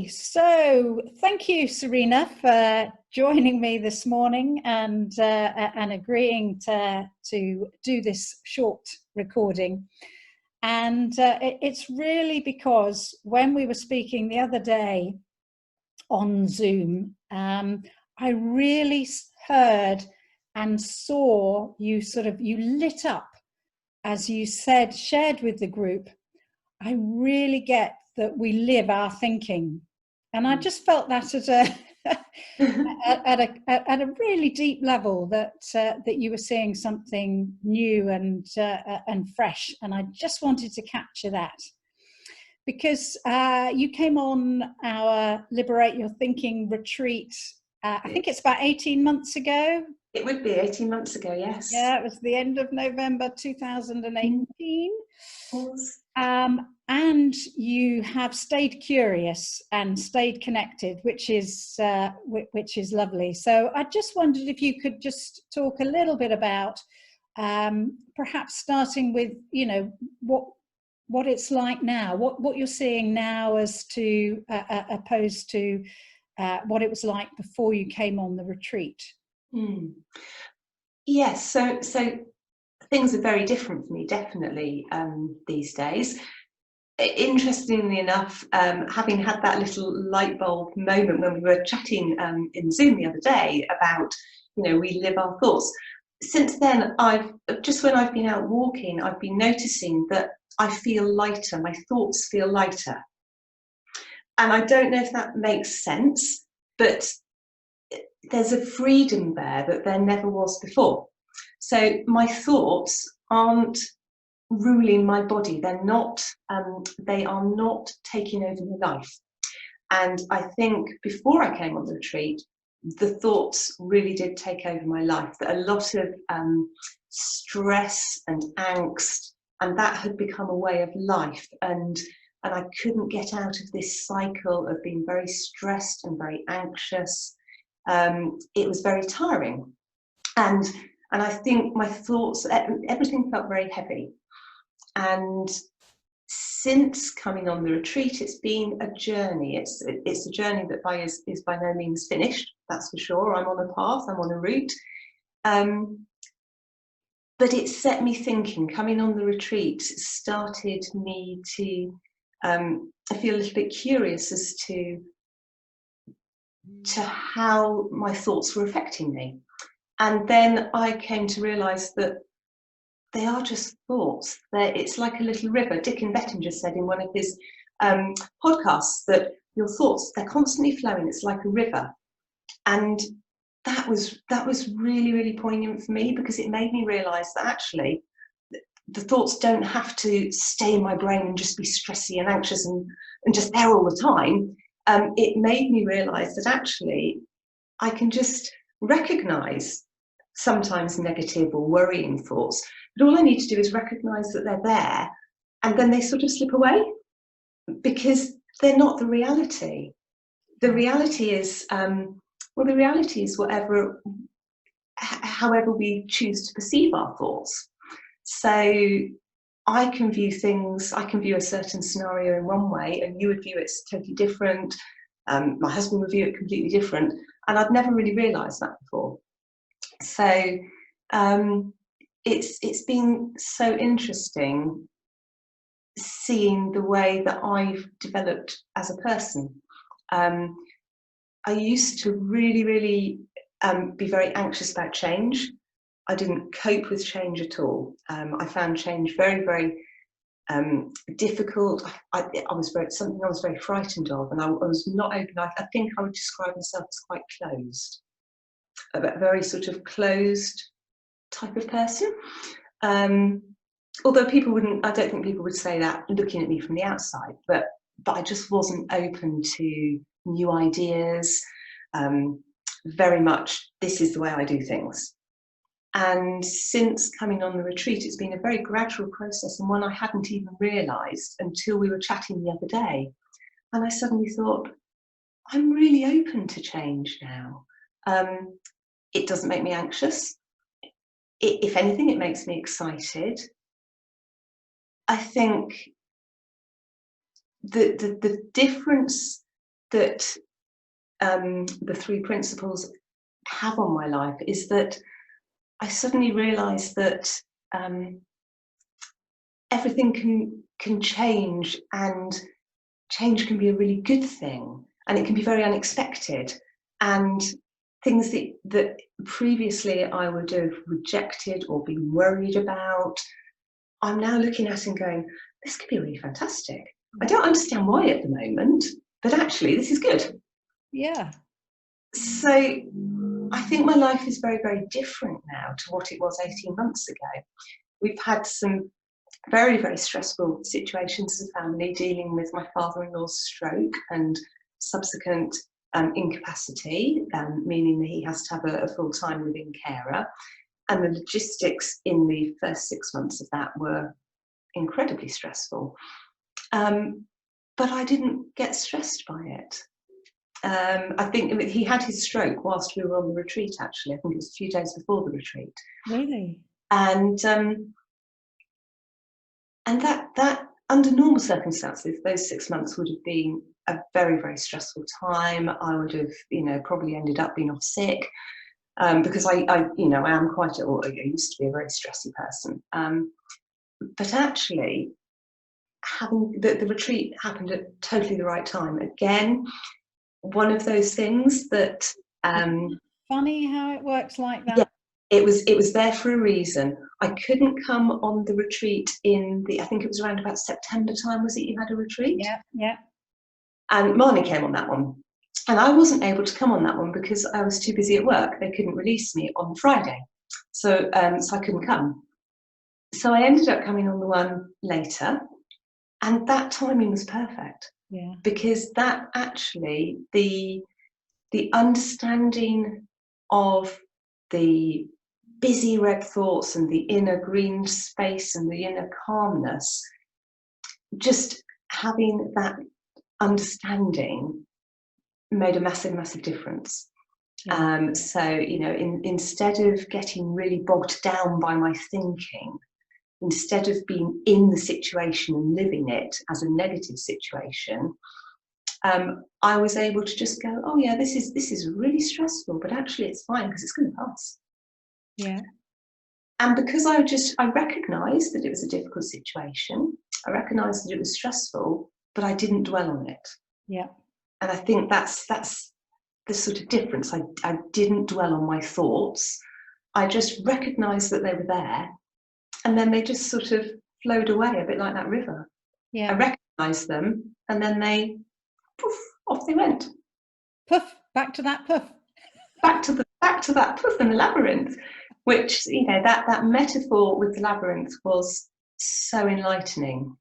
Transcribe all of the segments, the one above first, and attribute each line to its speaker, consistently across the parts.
Speaker 1: So thank you, Serena, for joining me this morning and agreeing to do this short recording. And it's really because when we were speaking the other day on Zoom, I really heard and saw you you lit up as you shared with the group. I really get that we live our thinking, and I just felt that at a really deep level that you were seeing something new and fresh, and I just wanted to capture that because you came on our Liberate Your Thinking retreat. I think it's about 18 months ago.
Speaker 2: It would be 18 months ago, yes.
Speaker 1: Yeah, it was the end of November 2018. And you have stayed curious and stayed connected, which is lovely. So I just wondered if you could just talk a little bit about perhaps starting with, what it's like now, what you're seeing now as to opposed to what it was like before you came on the retreat.
Speaker 2: Yes, so things are very different for me, definitely, these days. Interestingly enough, having had that little light bulb moment when we were chatting in Zoom the other day about, we live our thoughts. Since then, when I've been out walking, I've been noticing that I feel lighter, my thoughts feel lighter. And I don't know if that makes sense, but there's a freedom there that never was before. So my thoughts aren't ruling my body. They're not, they are not taking over my life. And I think before I came on the retreat, the thoughts really did take over my life. That a lot of stress and angst, and that had become a way of life. And I couldn't get out of this cycle of being very stressed and very anxious. It was very tiring. And I think my thoughts, everything felt very heavy. And since coming on the retreat, it's been a journey. It's a journey that is by no means finished, that's for sure. I'm on a path, I'm on a route. But it set me thinking. Coming on the retreat started me to, I feel a little bit curious as to how my thoughts were affecting me. And then I came to realise that they are just thoughts. It's like a little river. Dickon Bettinger said in one of his podcasts that your thoughts, they're constantly flowing. It's like a river. And that was really, really poignant for me, because it made me realise that actually the thoughts don't have to stay in my brain and just be stressy and anxious and just there all the time. It made me realise that actually I can just recognise sometimes negative or worrying thoughts, but all I need to do is recognise that they're there, and then they sort of slip away because they're not the reality. The reality is, however we choose to perceive our thoughts. So I can view a certain scenario in one way, and you would view it totally different. My husband would view it completely different, and I'd never really realised that before. So it's been so interesting seeing the way that I've developed as a person. I used to really, really be very anxious about change. I didn't cope with change at all. I found change very, very difficult. Something I was very frightened of, and I was not open. I think I would describe myself as quite closed, a very sort of closed type of person. Although I don't think people would say that looking at me from the outside, but I just wasn't open to new ideas. Very much, this is the way I do things. And since coming on the retreat, it's been a very gradual process, and one I hadn't even realised until we were chatting the other day. And I suddenly thought, I'm really open to change now. It doesn't make me anxious. If anything, it makes me excited. I think the difference that the three principles have on my life is that I suddenly realised that everything can change, and change can be a really good thing, and it can be very unexpected. And things that previously I would have rejected or been worried about, I'm now looking at and going, this could be really fantastic. I don't understand why at the moment, but actually this is good.
Speaker 1: Yeah.
Speaker 2: So I think my life is very, very different now to what it was 18 months ago. We've had some very, very stressful situations as a family, dealing with my father-in-law's stroke and subsequent incapacity, meaning that he has to have a full-time living carer. And the logistics in the first 6 months of that were incredibly stressful. But I didn't get stressed by it. I think he had his stroke whilst we were on the retreat, actually. I think it was a few days before the retreat.
Speaker 1: Really?
Speaker 2: And that under normal circumstances, those 6 months would have been a very, very stressful time. I would have, probably ended up being off sick, because I am quite, or I used to be a very stressy person. But actually, having the retreat happened at totally the right time. Again, one of those things that
Speaker 1: funny how it works like that.
Speaker 2: Yeah, it was there for a reason. I couldn't come on the retreat I think it was around about September time, was it, you had a retreat?
Speaker 1: Yeah.
Speaker 2: And Marnie came on that one. And I wasn't able to come on that one because I was too busy at work. They couldn't release me on Friday. So I couldn't come. So I ended up coming on the one later. And that timing was perfect.
Speaker 1: Yeah.
Speaker 2: Because that actually, the understanding of the busy red thoughts and the inner green space and the inner calmness, just having that understanding made a massive, massive difference.
Speaker 1: Yeah.
Speaker 2: So, instead of getting really bogged down by my thinking, instead of being in the situation and living it as a negative situation, I was able to just go, oh yeah, this is really stressful, but actually it's fine because it's going to pass.
Speaker 1: Yeah.
Speaker 2: And because I recognised that it was a difficult situation, I recognised that it was stressful, but I didn't dwell on it.
Speaker 1: Yeah.
Speaker 2: And I think that's the sort of difference. I didn't dwell on my thoughts. I just recognised that they were there, and then they just sort of flowed away, a bit like that river.
Speaker 1: Yeah.
Speaker 2: I recognised them, and then they, poof, off they went.
Speaker 1: Poof, back to that poof.
Speaker 2: Back to that poof in the labyrinth, which, that metaphor with the labyrinth was so enlightening.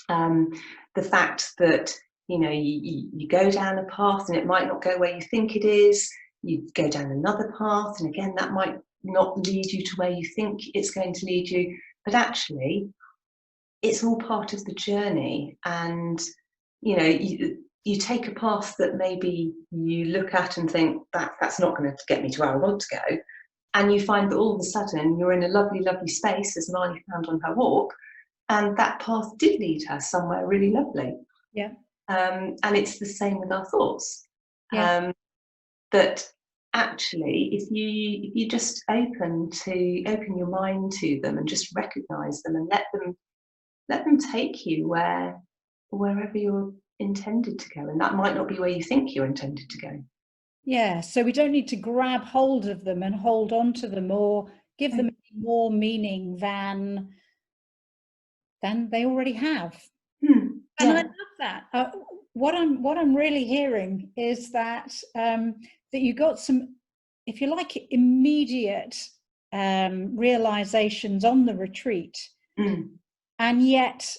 Speaker 2: The fact that, you go down a path and it might not go where you think it is, you go down another path, and again, that might not lead you to where you think it's going to lead you, but actually, it's all part of the journey. And, you take a path that maybe you look at and think that's not going to get me to where I want to go, and you find that all of a sudden you're in a lovely, lovely space, as Marnie found on her walk, and that path did lead her somewhere really lovely.
Speaker 1: Yeah.
Speaker 2: And it's the same with our thoughts.
Speaker 1: Yeah.
Speaker 2: That actually, if you just open your mind to them and just recognise them and let them take you wherever you're intended to go, and that might not be where you think you're intended to go.
Speaker 1: Yeah, so we don't need to grab hold of them and hold on to them or give them more meaning than they already have.
Speaker 2: And
Speaker 1: I love that. What I'm really hearing is that that you got some, if you like, immediate realizations on the retreat, and yet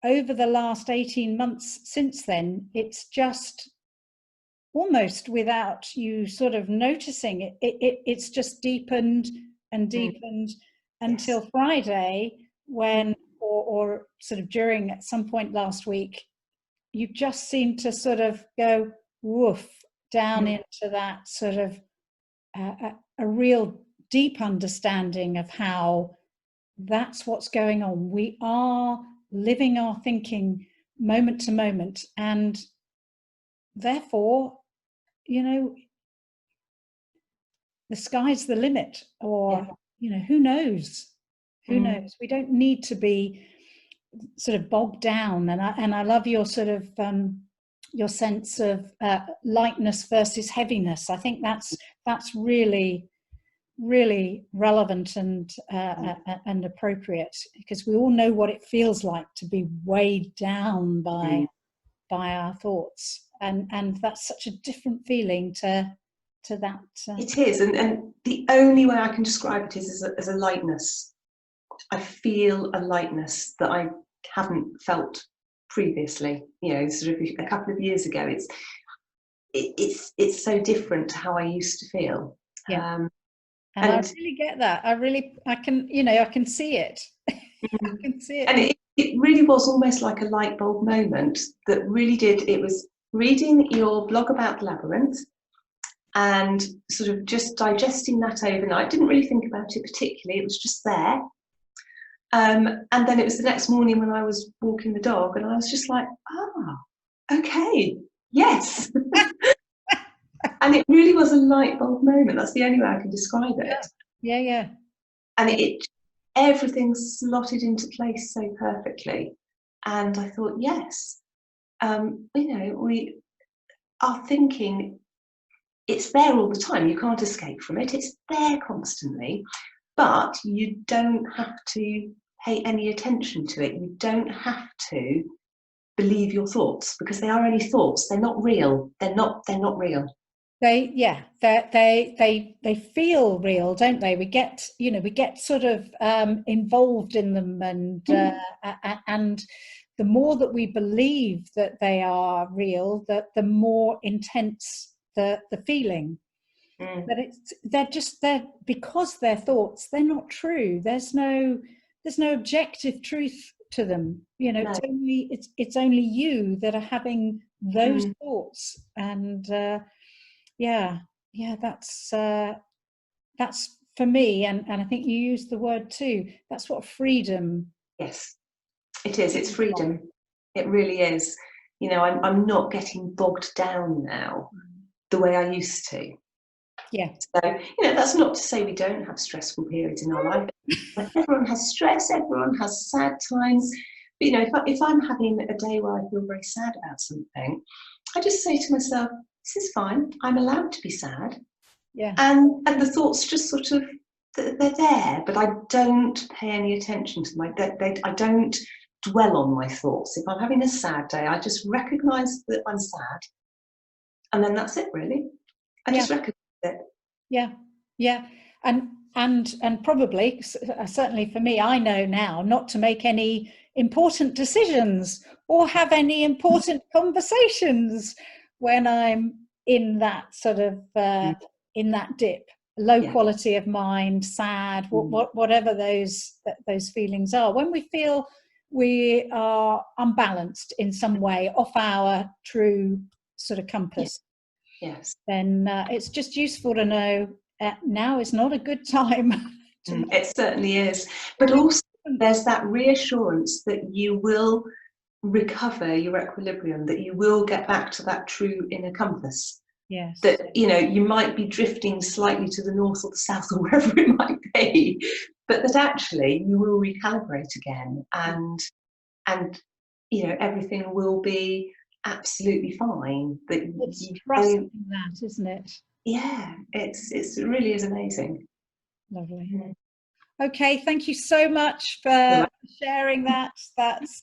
Speaker 1: over the last 18 months since then, it's just almost without you sort of noticing it's just deepened and deepened until Friday, when or sort of during at some point last week, you just seem to sort of go woof down into that sort of a real deep understanding of how that's what's going on. We are living our thinking moment to moment, and therefore, you know, the sky's the limit, or, you know, who knows? Who knows? We don't need to be sort of bogged down. And I love your sort of your sense of lightness versus heaviness. I think that's really relevant and appropriate, because we all know what it feels like to be weighed down by our thoughts, and that's such a different feeling to that.
Speaker 2: It is, and the only way I can describe it is as a lightness. I feel a lightness that I haven't felt previously. You know, sort of a couple of years ago. It's so different to how I used to feel.
Speaker 1: Yeah. And I really get that. I can see it. I can see it.
Speaker 2: And it really was almost like a light bulb moment that really did. It was reading your blog about the labyrinth and sort of just digesting that overnight. Didn't really think about it particularly. It was just there. And then it was the next morning when I was walking the dog, and I was just like, okay, yes. And it really was a light bulb moment. That's the only way I can describe it.
Speaker 1: Yeah.
Speaker 2: And everything slotted into place so perfectly. And I thought, yes, our thinking, it's there all the time. You can't escape from it. It's there constantly. But you don't have to pay any attention to it. You don't have to believe your thoughts, because they are only thoughts. They're not real. They're not real.
Speaker 1: They feel real, don't they? We get sort of involved in them, and the more that we believe that they are real, the more intense the feeling. But they're because they're thoughts. They're not true. There's no objective truth to them. You know, no. It's only you that are having those thoughts, and that's for me, and I think you used the word too. That's what freedom.
Speaker 2: Yes, it is. It's freedom. It really is. You know, I'm not getting bogged down now the way I used to.
Speaker 1: Yeah.
Speaker 2: So, you know, that's not to say we don't have stressful periods in our life. Everyone has stress. Everyone has sad times. But, you know, if I'm having a day where I feel very sad about something, I just say to myself, this is fine. I'm allowed to be sad.
Speaker 1: Yeah.
Speaker 2: And the thoughts just sort of, they're there, but I don't pay any attention to them. I don't dwell on my thoughts. If I'm having a sad day, I just recognise that I'm sad. And then that's it, really. I just recognise it.
Speaker 1: Yeah. And probably, certainly for me, I know now not to make any important decisions or have any important conversations when I'm in that sort of in that dip, low quality of mind, sad, whatever those feelings are. When we feel we are unbalanced in some way, off our true sort of compass, then it's just useful to know now is not a good time.
Speaker 2: It certainly is. But also there's that reassurance that you will recover your equilibrium, that you will get back to that true inner compass.
Speaker 1: Yes.
Speaker 2: That, you know, you might be drifting slightly to the north or the south or wherever it might be, but that actually you will recalibrate again, and you know, everything will be absolutely fine. That
Speaker 1: it's trusting that, isn't it?
Speaker 2: Yeah, it really is amazing.
Speaker 1: Lovely. Okay, thank you so much for sharing that. That's